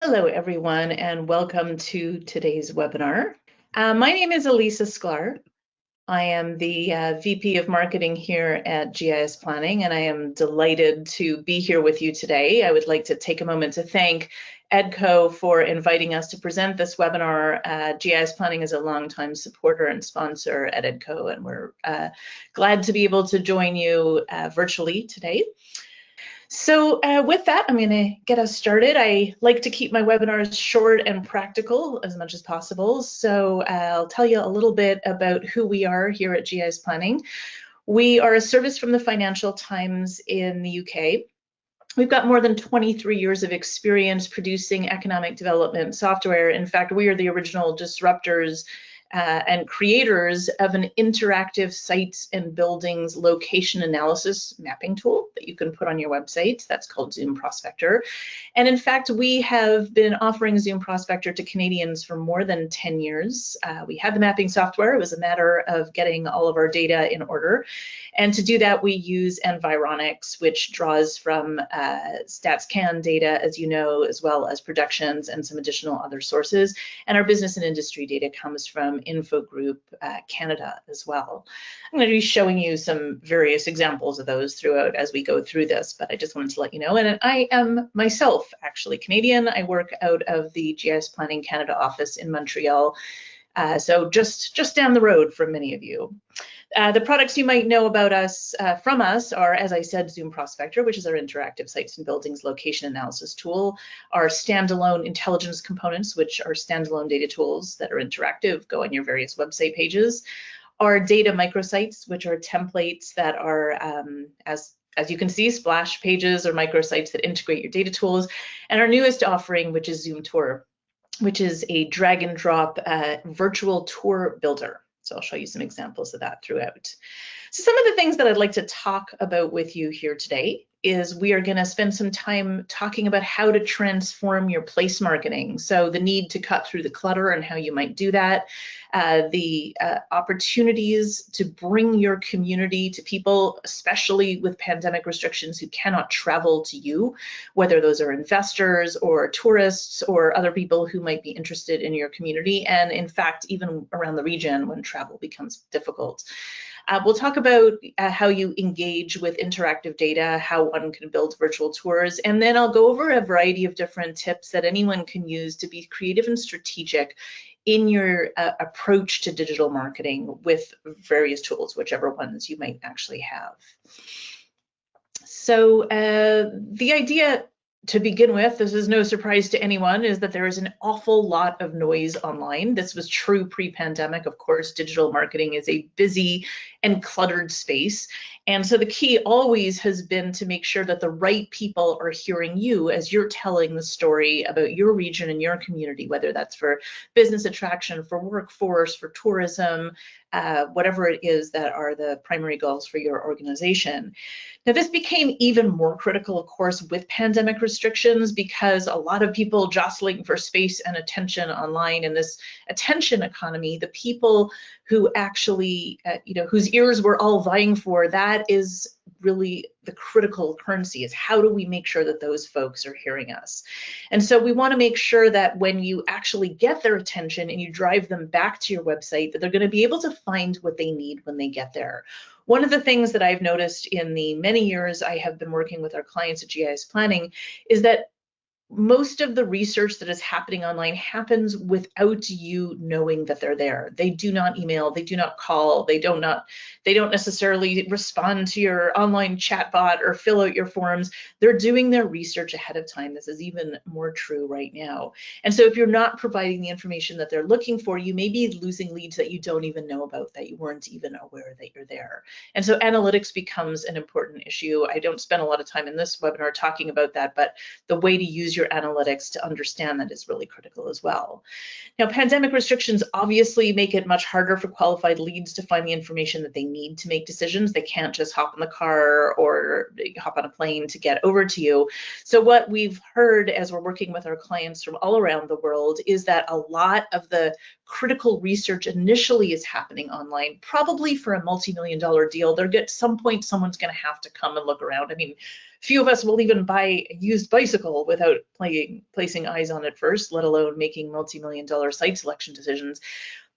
Hello, everyone, and welcome to today's webinar. My name is Elisa Sklar. I am the VP of Marketing here at GIS Planning, and I am delighted to be here with you today. I would like to take a moment to thank EDCO for inviting us to present this webinar. GIS Planning is a longtime supporter and sponsor at EDCO, and we're glad to be able to join you virtually today. So with that, I'm going to get us started. I like to keep my webinars short and practical as much as possible. So I'll tell you a little bit about who we are here at GIS Planning. We are a service from the Financial Times in the UK. We've got more than 23 years of experience producing economic development software. In fact, we are the original disruptors and creators of an interactive sites and buildings location analysis mapping tool that you can put on your website. That's called Zoom Prospector. And in fact, we have been offering Zoom Prospector to Canadians for more than 10 years. We had the mapping software. It was a matter of getting all of our data in order. And to do that, we use Environics, which draws from StatsCan data, as you know, as well as productions and some additional other sources. And our business and industry data comes from Infogroup Canada as well. I'm going to be showing you some various examples of those throughout as we go through this, but I just wanted to let you know. And I am myself actually Canadian. I work out of the GIS Planning Canada office in Montreal. So just down the road from many of you. The products you might know about us from us are, as I said, Zoom Prospector, which is our interactive sites and buildings location analysis tool, our standalone intelligence components, which are standalone data tools that are interactive, go on your various website pages, our data microsites, which are templates that are, as you can see, splash pages or microsites that integrate your data tools, and our newest offering, which is Zoom Tour, which is a drag and drop virtual tour builder. So I'll show you some examples of that throughout. So some of the things that I'd like to talk about with you here today is we are going to spend some time talking about how to transform your place marketing. So the need to cut through the clutter and how you might do that, the opportunities to bring your community to people, especially with pandemic restrictions who cannot travel to you, whether those are investors or tourists or other people who might be interested in your community, and in fact, even around the region when travel becomes difficult. We'll talk about how you engage with interactive data, how one can build virtual tours, and then I'll go over a variety of different tips that anyone can use to be creative and strategic in your approach to digital marketing with various tools, whichever ones you might actually have. So the idea to begin with, this is no surprise to anyone, is that there is an awful lot of noise online. This was true pre-pandemic. Of course, digital marketing is a busy and cluttered space. And so the key always has been to make sure that the right people are hearing you as you're telling the story about your region and your community, whether that's for business attraction, for workforce, for tourism, whatever it is that are the primary goals for your organization. Now, this became even more critical, of course, with pandemic restrictions because a lot of people jostling for space and attention online. In this attention economy, the people who actually, whose ears we're all vying for, that is really the critical currency, is how do we make sure that those folks are hearing us? And so we want to make sure that when you actually get their attention and you drive them back to your website, that they're going to be able to find what they need when they get there. One of the things that I've noticed in the many years I have been working with our clients at GIS Planning is that most of the research that is happening online happens without you knowing that they're there. They do not email, they do not call, they don't necessarily respond to your online chatbot or fill out your forms. They're doing their research ahead of time. This is even more true right now. And so if you're not providing the information that they're looking for, you may be losing leads that you don't even know about, that you weren't even aware that you're there. And so analytics becomes an important issue. I don't spend a lot of time in this webinar talking about that, but the way to use your analytics to understand that is really critical as well. Now, pandemic restrictions obviously make it much harder for qualified leads to find the information that they need to make decisions. They can't just hop in the car or hop on a plane to get over to you. So what we've heard as we're working with our clients from all around the world is that a lot of the critical research initially is happening online, probably for a multi-million-dollar deal. At some point, someone's going to have to come and look around. I mean, few of us will even buy a used bicycle without placing eyes on it first, let alone making multi-million-dollar site selection decisions.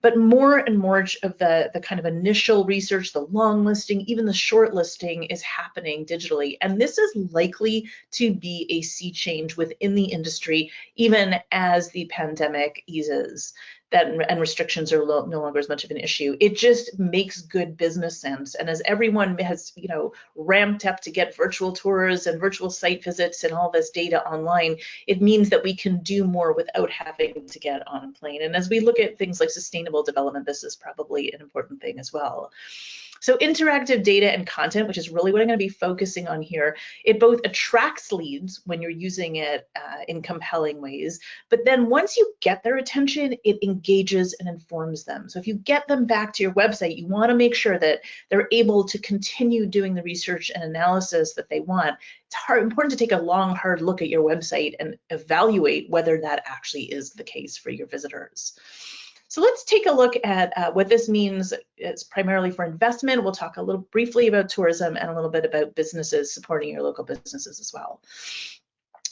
But more and more of the kind of initial research, the long listing, even the short listing is happening digitally. And this is likely to be a sea change within the industry, even as the pandemic eases and restrictions are no longer as much of an issue. It just makes good business sense. And as everyone has, ramped up to get virtual tours and virtual site visits and all this data online, it means that we can do more without having to get on a plane. And as we look at things like sustainable development, this is probably an important thing as well. So interactive data and content, which is really what I'm going to be focusing on here, it both attracts leads when you're using it in compelling ways, but then once you get their attention, it engages and informs them. So if you get them back to your website, you want to make sure that they're able to continue doing the research and analysis that they want. It's important to take a long, hard look at your website and evaluate whether that actually is the case for your visitors. So let's take a look at what this means. It's primarily for investment. We'll talk a little briefly about tourism and a little bit about businesses, supporting your local businesses as well.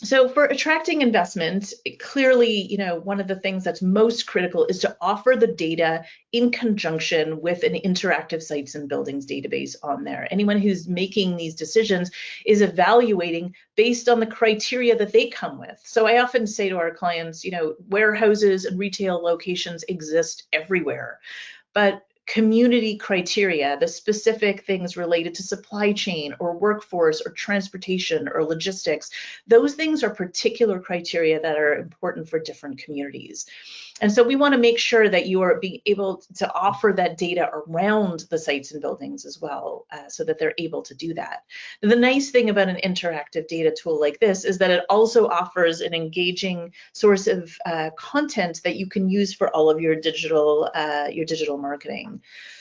So for attracting investment, clearly, one of the things that's most critical is to offer the data in conjunction with an interactive sites and buildings database on there. Anyone who's making these decisions is evaluating based on the criteria that they come with. So I often say to our clients, warehouses and retail locations exist everywhere, but community criteria, the specific things related to supply chain or workforce or transportation or logistics, those things are particular criteria that are important for different communities. And so we want to make sure that you are being able to offer that data around the sites and buildings as well, so that they're able to do that. And the nice thing about an interactive data tool like this is that it also offers an engaging source of content that you can use for all of your digital marketing.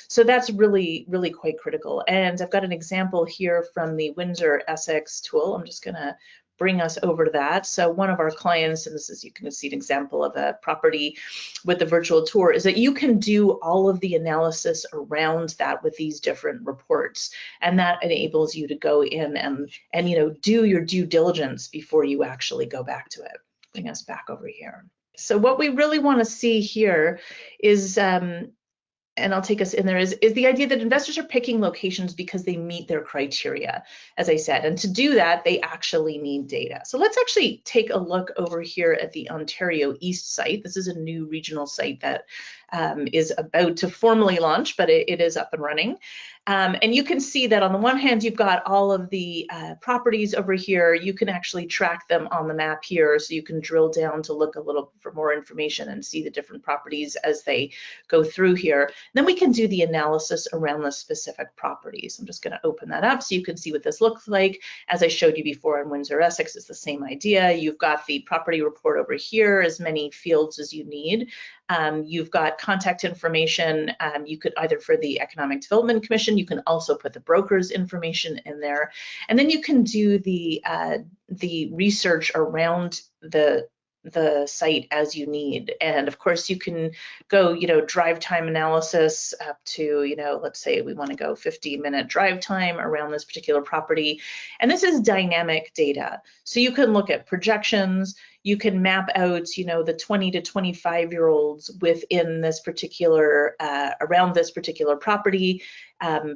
So that's really, really quite critical. And I've got an example here from the Windsor Essex tool. I'm just going to bring us over to that. So one of our clients, and this is, you can see an example of a property with the virtual tour, is that you can do all of the analysis around that with these different reports. And that enables you to go in and do your due diligence before you actually go back to it. Bring us back over here. So what we really want to see here is, and I'll take us in there, is the idea that investors are picking locations because they meet their criteria, as I said. And to do that, they actually need data. So let's actually take a look over here at the Ontario East site. This is a new regional site that is about to formally launch, but it is up and running. And you can see that on the one hand, you've got all of the properties over here. You can actually track them on the map here, so you can drill down to look a little for more information and see the different properties as they go through here. Then we can do the analysis around the specific properties. I'm just going to open that up so you can see what this looks like. As I showed you before in Windsor Essex, it's the same idea. You've got the property report over here, as many fields as you need. You've got contact information. You could either for the Economic Development Commission, you can also put the broker's information in there. And then you can do the research around the site as you need. And of course you can go, drive time analysis up to, let's say we want to go 50-minute drive time around this particular property. And this is dynamic data. So you can look at projections, you can map out, the 20 to 25-year-olds within this particular, around this particular property,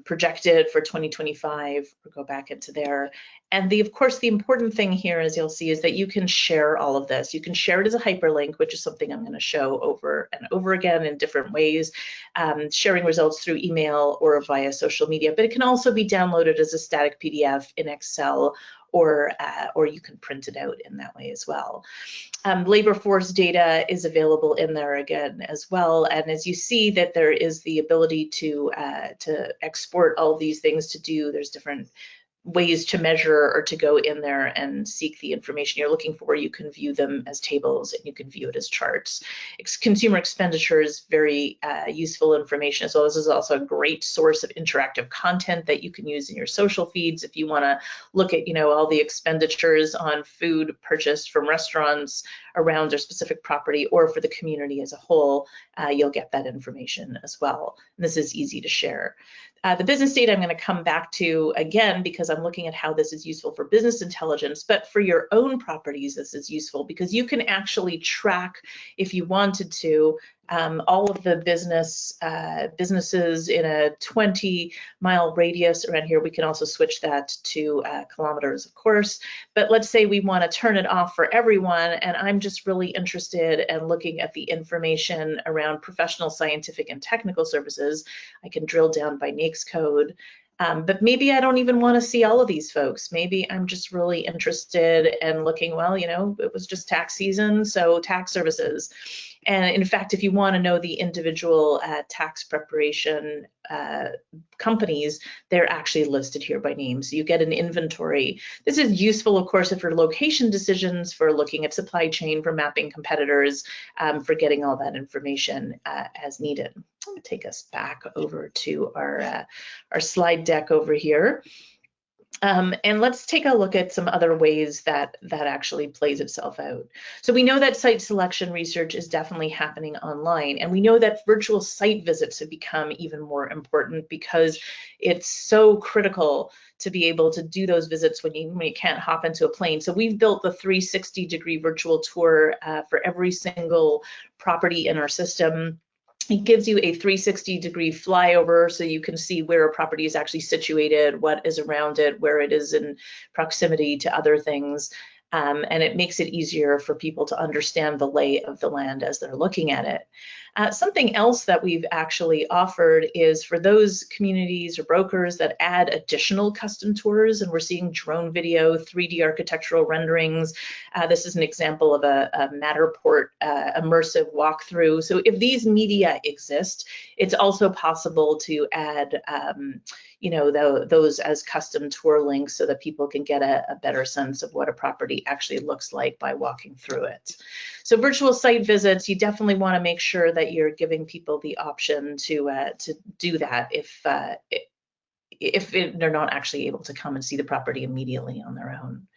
projected for 2025, or go back into there. And of course, the important thing here, as you'll see, is that you can share all of this. You can share it as a hyperlink, which is something I'm going to show over and over again in different ways, sharing results through email or via social media, but it can also be downloaded as a static PDF in Excel, or you can print it out in that way as well. Labor force data is available in there again as well. And as you see that there is the ability to export all of these things there's different ways to measure or to go in there and seek the information you're looking for. You can view them as tables and you can view it as charts. Consumer expenditure is very useful information as well. This is also a great source of interactive content that you can use in your social feeds if you want to look at all the expenditures on food purchased from restaurants around their specific property or for the community as a whole, you'll get that information as well. And this is easy to share. The business data I'm going to come back to again because I'm looking at how this is useful for business intelligence, but for your own properties, this is useful because you can actually track, if you wanted to, all of the businesses in a 20-mile radius around here. We can also switch that to kilometers, of course. But let's say we want to turn it off for everyone, and I'm just really interested in looking at the information around professional, scientific, and technical services. I can drill down by NAICS code. But maybe I don't even want to see all of these folks. Maybe I'm just really interested in looking, well, you know, it was just tax season, so tax services. And in fact, if you want to know the individual tax preparation companies, they're actually listed here by name. So you get an inventory. This is useful, of course, for location decisions, for looking at supply chain, for mapping competitors, for getting all that information as needed. I'm going to take us back over to our slide deck over here. And let's take a look at some other ways that actually plays itself out. So we know that site selection research is definitely happening online, and we know that virtual site visits have become even more important because it's so critical to be able to do those visits when you can't hop into a plane. So we've built the 360-degree virtual tour for every single property in our system. It gives you a 360-degree flyover so you can see where a property is actually situated, what is around it, where it is in proximity to other things. And it makes it easier for people to understand the lay of the land as they're looking at it. Something else that we've actually offered is for those communities or brokers that add additional custom tours, and we're seeing drone video, 3D architectural renderings. This is an example of a Matterport immersive walkthrough. So if these media exist, it's also possible to add you know, those as custom tour links so that people can get a better sense of what a property actually looks like by walking through it. So virtual site visits, you definitely want to make sure that you're giving people the option to do that if they're not actually able to come and see the property immediately on their own.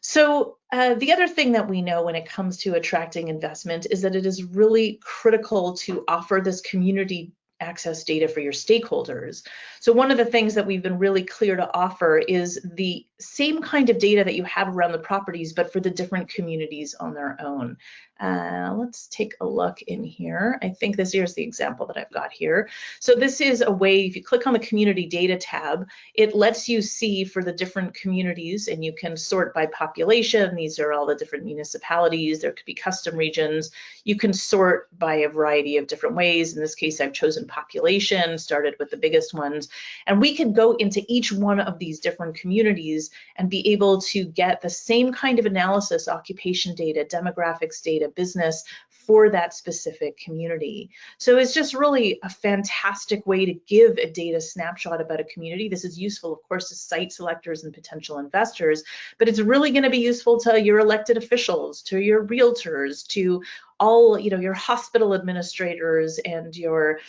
So the other thing that we know when it comes to attracting investment is that it is really critical to offer this community access data for your stakeholders. So one of the things that we've been really clear to offer is the same kind of data that you have around the properties, but for the different communities on their own. Let's take a look in here. I think here's the example that I've got here. So this is a way, if you click on the community data tab, it lets you see for the different communities, and you can sort by population. These are all the different municipalities. There could be custom regions. You can sort by a variety of different ways. In this case, I've chosen population, started with the biggest ones. And we can go into each one of these different communities and be able to get the same kind of analysis, occupation data, demographics data, business for that specific community. So it's just really a fantastic way to give a data snapshot about a community. This is useful, of course, to site selectors and potential investors, but it's really going to be useful to your elected officials, to your realtors, to all, you know, your hospital administrators and your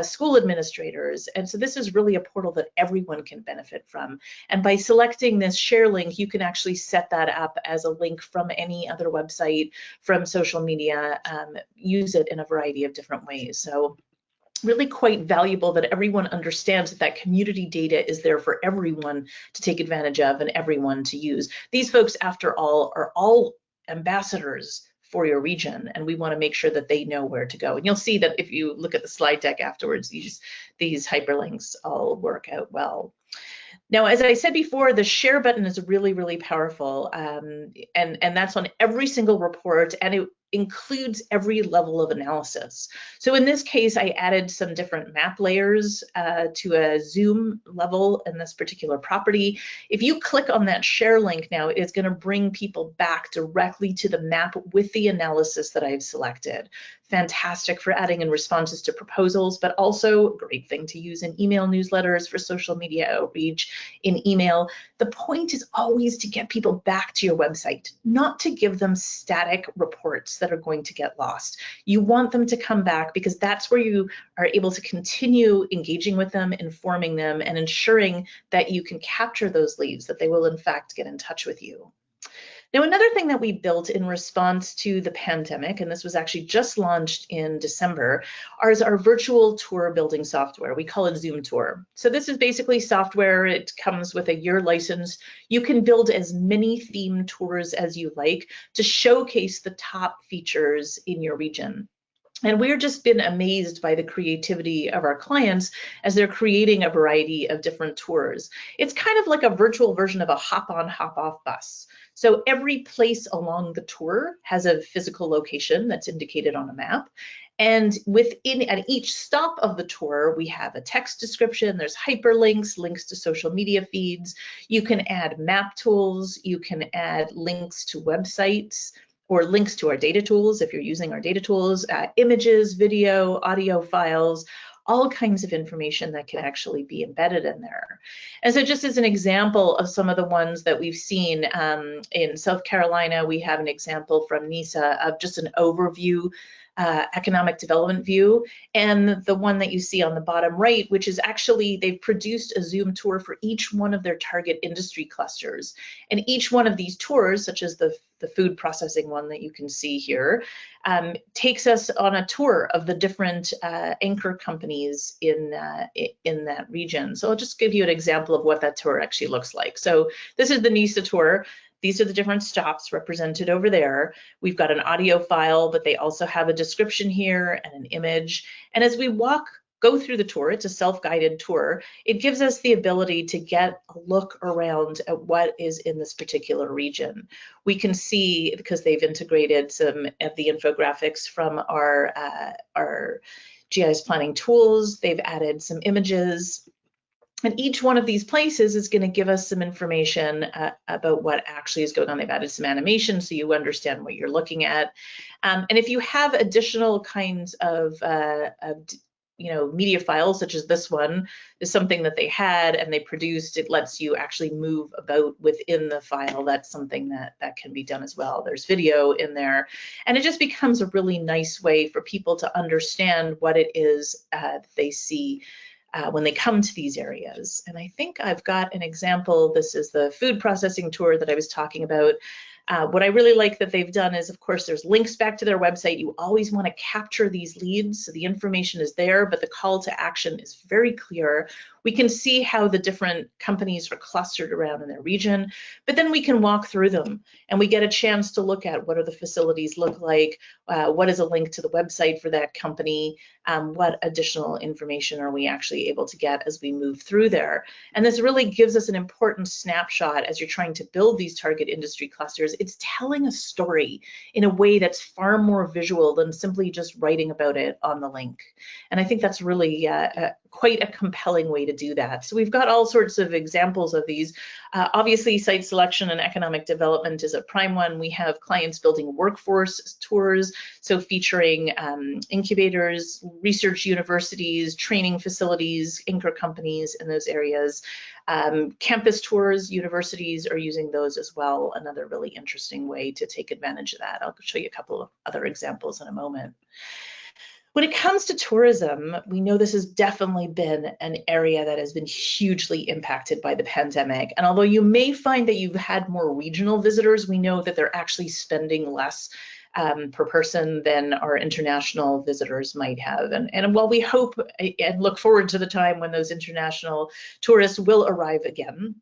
school administrators. And so this is really a portal that everyone can benefit from. And by selecting this share link, you can actually set that up as a link from any other website, from social media, use it in a variety of different ways. So really quite valuable that everyone understands that that community data is there for everyone to take advantage of and everyone to use. These folks, after all, are all ambassadors for your region, and we want to make sure that they know where to go. And you'll see that if you look at the slide deck afterwards, these hyperlinks all work out well. Now, as I said before, the share button is really, really powerful, and that's on every single report, and it includes every level of analysis. So in this case, I added some different map layers to a zoom level in this particular property. If you click on that share link now, it's going to bring people back directly to the map with the analysis that I've selected. Fantastic for adding in responses to proposals, but also a great thing to use in email newsletters, for social media outreach, in email. The point is always to get people back to your website, not to give them static reports that are going to get lost. You want them to come back because that's where you are able to continue engaging with them, informing them, and ensuring that you can capture those leads, that they will in fact get in touch with you. Now, another thing that we built in response to the pandemic, and this was actually just launched in December, is our virtual tour building software. We call it Zoom Tour. So this is basically software. It comes with a year license. You can build as many themed tours as you like to showcase the top features in your region. And we've just been amazed by the creativity of our clients as they're creating a variety of different tours. It's kind of like a virtual version of a hop-on, hop-off bus. So every place along the tour has a physical location that's indicated on a map. And at each stop of the tour, we have a text description, there's hyperlinks, links to social media feeds. You can add map tools, you can add links to websites, or links to our data tools if you're using our data tools, images, video, audio files, all kinds of information that can actually be embedded in there. And so just as an example of some of the ones that we've seen in South Carolina, we have an example from NISA of just an overview economic development view, and the one that you see on the bottom right, which is actually they've produced a Zoom tour for each one of their target industry clusters. And each one of these tours, such as the food processing one that you can see here, takes us on a tour of the different anchor companies in that region. So I'll just give you an example of what that tour actually looks like. So this is the NISA tour. These are the different stops represented over there. We've got an audio file, but they also have a description here and an image. And as we go through the tour, it's a self-guided tour, it gives us the ability to get a look around at what is in this particular region. We can see, because they've integrated some of the infographics from our GIS planning tools, they've added some images. And each one of these places is going to give us some information about what actually is going on. They've added some animation so you understand what you're looking at. And if you have additional kinds of media files, such as this one is something that they had and they produced, it lets you actually move about within the file. That's something that can be done as well. There's video in there, and it just becomes a really nice way for people to understand what it is they see when they come to these areas. And I think I've got an example. This is the food processing tour that I was talking about. What I really like that they've done is, of course, there's links back to their website. You always want to capture these leads, so the information is there, but the call to action is very clear. We can see how the different companies are clustered around in their region, but then we can walk through them and we get a chance to look at what do the facilities look like, what is a link to the website for that company, what additional information are we actually able to get as we move through there. And this really gives us an important snapshot as you're trying to build these target industry clusters. It's telling a story in a way that's far more visual than simply just writing about it on the link. And I think that's really quite a compelling way to do that. So we've got all sorts of examples of these. Obviously, site selection and economic development is a prime one. We have clients building workforce tours, so featuring incubators, research universities, training facilities, anchor companies in those areas. Campus tours, universities are using those as well, another really interesting way to take advantage of that. I'll show you a couple of other examples in a moment. When it comes to tourism, we know this has definitely been an area that has been hugely impacted by the pandemic. And although you may find that you've had more regional visitors, we know that they're actually spending less per person than our international visitors might have. And while we hope and look forward to the time when those international tourists will arrive again,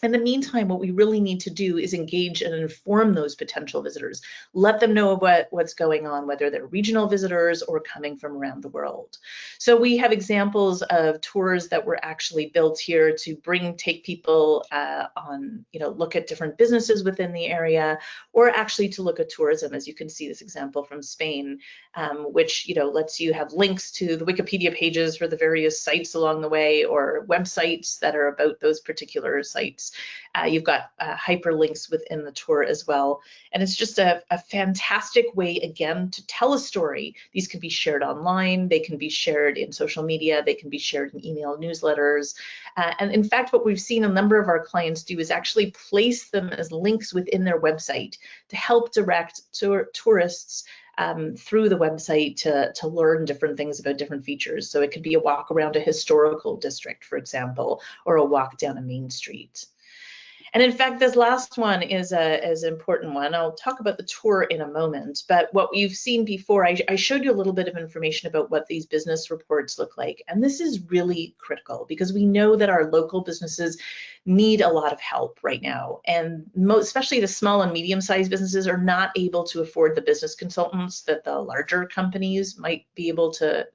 in the meantime, what we really need to do is engage and inform those potential visitors. Let them know what's going on, whether they're regional visitors or coming from around the world. So we have examples of tours that were actually built here to take people on, look at different businesses within the area, or actually to look at tourism, as you can see this example from Spain, which lets you have links to the Wikipedia pages for the various sites along the way, or websites that are about those particular sites. You've got hyperlinks within the tour as well. And it's just a fantastic way, again, to tell a story. These can be shared online, they can be shared in social media, they can be shared in email newsletters. And in fact, what we've seen a number of our clients do is actually place them as links within their website to help direct tourists through the website to learn different things about different features. So it could be a walk around a historical district, for example, or a walk down a main street. And in fact, this last one is an important one. I'll talk about the tour in a moment, but what you've seen before, I showed you a little bit of information about what these business reports look like. And this is really critical because we know that our local businesses need a lot of help right now. And especially the small and medium-sized businesses are not able to afford the business consultants that the larger companies might be able to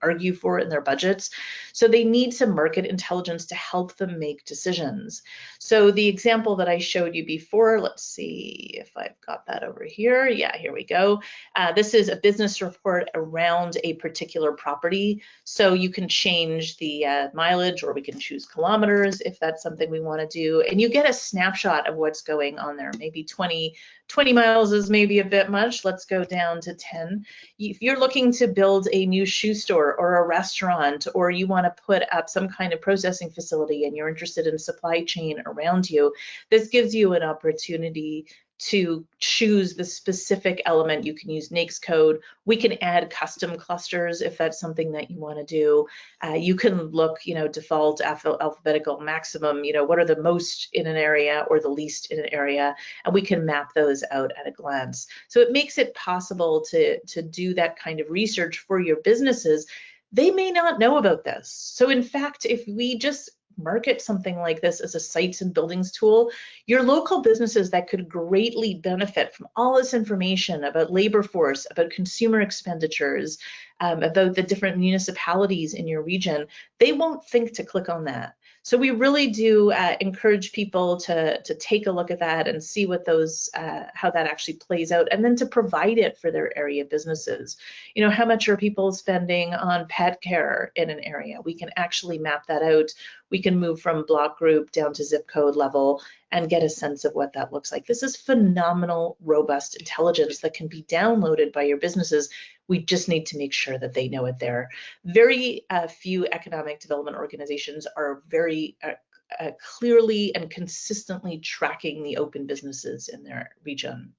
argue for in their budgets. So they need some market intelligence to help them make decisions. So the example that I showed you before, let's see if I've got that over here. Yeah, here we go. This is a business report around a particular property. So you can change the mileage, or we can choose kilometers if that's something we want to do. And you get a snapshot of what's going on there. Maybe 20 miles is maybe a bit much. Let's go down to 10. If you're looking to build a new shoe store or a restaurant, or you want to put up some kind of processing facility and you're interested in supply chain around you, this gives you an opportunity to choose the specific element. You can use NAICS code. We can add custom clusters if that's something that you want to do. You can look, default, alphabetical, maximum, what are the most in an area or the least in an area, and we can map those out at a glance. So it makes it possible to do that kind of research for your businesses. They may not know about this. So in fact, if we just market something like this as a sites and buildings tool, your local businesses that could greatly benefit from all this information about labor force, about consumer expenditures, about the different municipalities in your region, they won't think to click on that. So we really do encourage people to take a look at that and see what how that actually plays out, and then to provide it for their area businesses. How much are people spending on pet care in an area? We can actually map that out. We can move from block group down to zip code level and get a sense of what that looks like. This is phenomenal, robust intelligence that can be downloaded by your businesses. We just need to make sure that they know it there. Very few economic development organizations are very clearly and consistently tracking the open businesses in their region.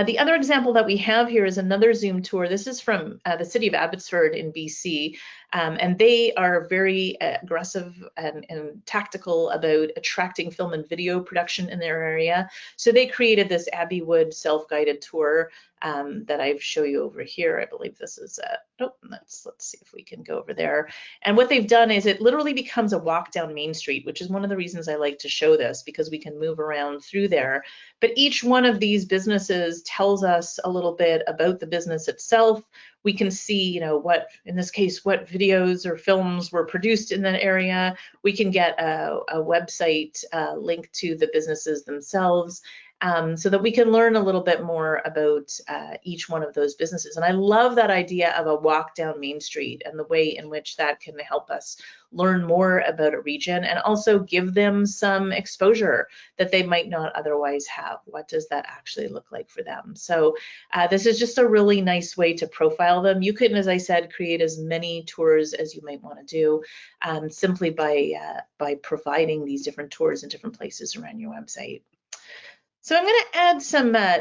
The other example that we have here is another Zoom tour. This is from the city of Abbotsford in BC, and they are very aggressive and tactical about attracting film and video production in their area. So they created this Abbey Wood self-guided tour that I show you over here. I believe this is let's see if we can go over there. And what they've done is it literally becomes a walk down Main Street, which is one of the reasons I like to show this, because we can move around through there. But each one of these businesses tells us a little bit about the business itself. We can see, what, in this case, what videos or films were produced in that area. We can get a website link to the businesses themselves, so that we can learn a little bit more about each one of those businesses. And I love that idea of a walk down Main Street and the way in which that can help us learn more about a region and also give them some exposure that they might not otherwise have. What does that actually look like for them? So this is just a really nice way to profile them. You can, as I said, create as many tours as you might want to do simply by providing these different tours in different places around your website. So I'm going to add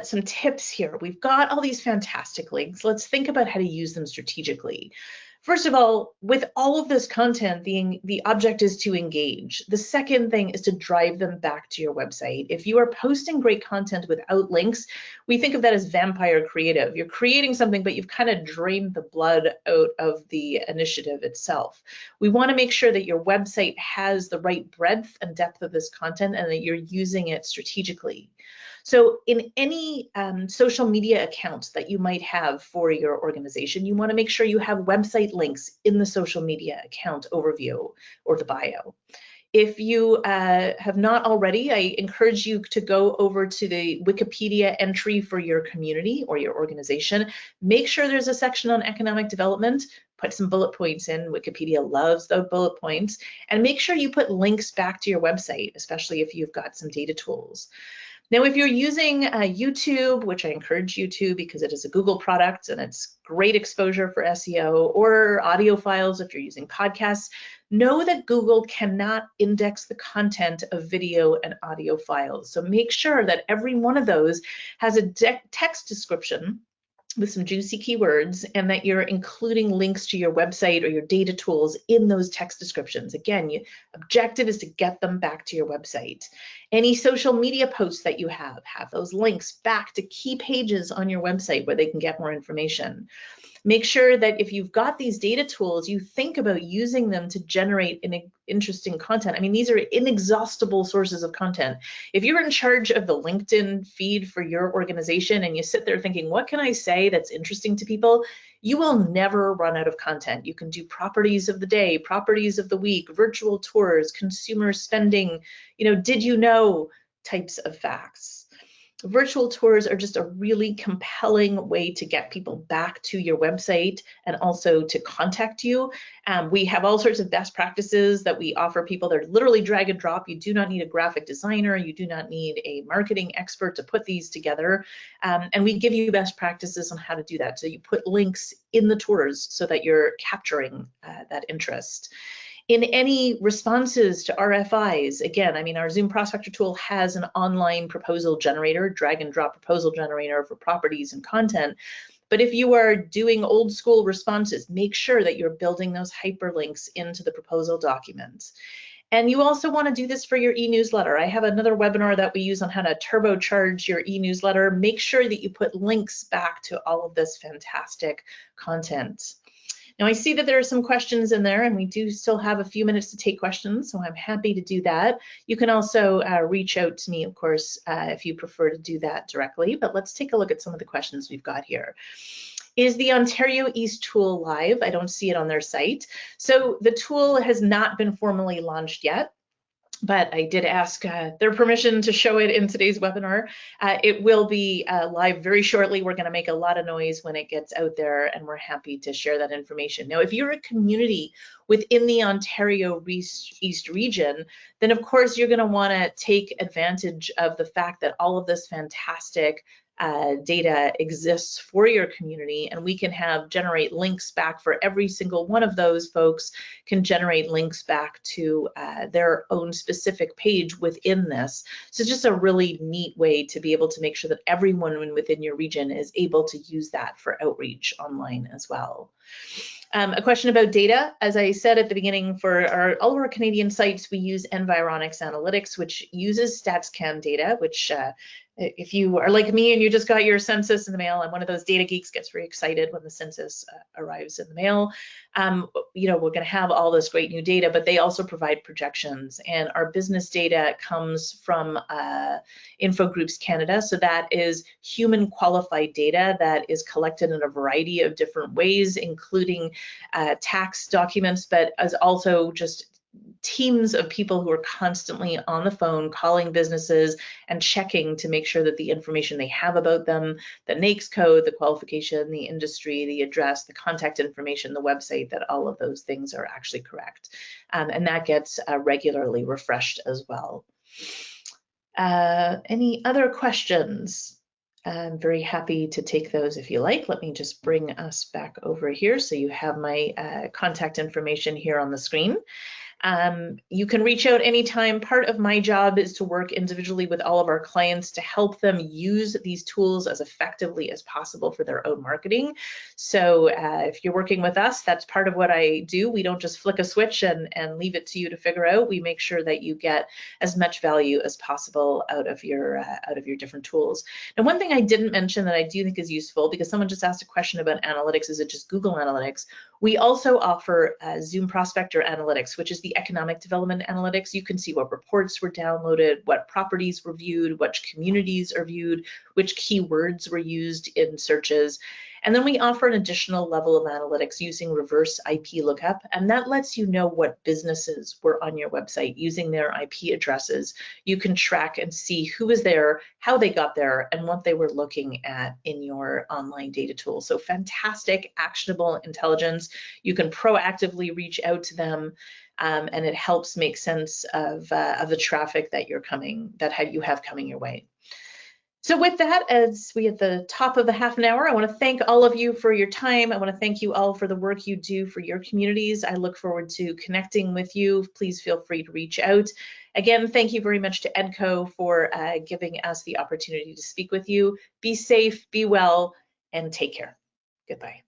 some tips here. We've got all these fantastic links. Let's think about how to use them strategically. First of all, with all of this content, the object is to engage. The second thing is to drive them back to your website. If you are posting great content without links, we think of that as vampire creative. You're creating something, but you've kind of drained the blood out of the initiative itself. We want to make sure that your website has the right breadth and depth of this content and that you're using it strategically. So in any social media account that you might have for your organization, you want to make sure you have website links in the social media account overview or the bio. If you have not already, I encourage you to go over to the Wikipedia entry for your community or your organization. Make sure there's a section on economic development. Put some bullet points in. Wikipedia loves those bullet points. And make sure you put links back to your website, especially if you've got some data tools. Now, if you're using YouTube, which I encourage you to because it is a Google product and it's great exposure for SEO, or audio files if you're using podcasts, know that Google cannot index the content of video and audio files. So make sure that every one of those has a text description with some juicy keywords, and that you're including links to your website or your data tools in those text descriptions. Again, your objective is to get them back to your website. Any social media posts that you have those links back to key pages on your website where they can get more information. Make sure that if you've got these data tools, you think about using them to generate interesting content. I mean, these are inexhaustible sources of content. If you're in charge of the LinkedIn feed for your organization and you sit there thinking, what can I say that's interesting to people? You will never run out of content. You can do properties of the day, properties of the week, virtual tours, consumer spending, did you know types of facts. Virtual tours are just a really compelling way to get people back to your website and also to contact you. We have all sorts of best practices that we offer people. They're literally drag and drop. You do not need a graphic designer. You do not need a marketing expert to put these together. And we give you best practices on how to do that. So you put links in the tours so that you're capturing that interest. In any responses to RFIs, again, I mean, our Zoom Prospector tool has an online proposal generator, drag and drop proposal generator for properties and content. But if you are doing old school responses, make sure that you're building those hyperlinks into the proposal documents. And you also want to do this for your e-newsletter. I have another webinar that we use on how to turbocharge your e-newsletter. Make sure that you put links back to all of this fantastic content. Now I see that there are some questions in there and we do still have a few minutes to take questions, so I'm happy to do that. You can also reach out to me, of course, if you prefer to do that directly, but let's take a look at some of the questions we've got here. Is the Ontario East tool live? I don't see it on their site. So the tool has not been formally launched yet, but I did ask their permission to show it in today's webinar. It will be live very shortly. We're going to make a lot of noise when it gets out there, and we're happy to share that information. Now, if you're a community within the Ontario East region, then of course you're going to want to take advantage of the fact that all of this fantastic data exists for your community, and we can generate links back for every single one of those folks can generate links back to their own specific page within this. So it's just a really neat way to be able to make sure that everyone within your region is able to use that for outreach online as well. A question about data. As I said at the beginning, for all of our Canadian sites, we use Environics Analytics, which uses StatsCan data, which if you are like me and you just got your census in the mail, I'm one of those data geeks, gets very excited when the census arrives in the mail. We're going to have all this great new data, but they also provide projections. And our business data comes from InfoGroups Canada. So that is human qualified data that is collected in a variety of different ways, including tax documents, but as also just teams of people who are constantly on the phone calling businesses and checking to make sure that the information they have about them, the NAICS code, the qualification, the industry, the address, the contact information, the website, that all of those things are actually correct. And that gets regularly refreshed as well. Any other questions? I'm very happy to take those if you like. Let me just bring us back over here so you have my contact information here on the screen. You can reach out anytime. Part of my job is to work individually with all of our clients to help them use these tools as effectively as possible for their own marketing. So if you're working with us, that's part of what I do. We don't just flick a switch and leave it to you to figure out. We make sure that you get as much value as possible out of your different tools. And one thing I didn't mention that I do think is useful, because someone just asked a question about analytics, is it just Google Analytics? We also offer Zoom Prospector Analytics, which is the economic development analytics. You can see what reports were downloaded, what properties were viewed, which communities are viewed, which keywords were used in searches. And then we offer an additional level of analytics using reverse IP lookup, and that lets you know what businesses were on your website using their IP addresses. You can track and see who was there, how they got there, and what they were looking at in your online data tool. So fantastic, actionable intelligence. You can proactively reach out to them, and it helps make sense of the traffic that you have coming your way. So with that, as we at the top of the half an hour, I want to thank all of you for your time. I want to thank you all for the work you do for your communities. I look forward to connecting with you. Please feel free to reach out. Again, thank you very much to EDCO for giving us the opportunity to speak with you. Be safe, be well, and take care. Goodbye.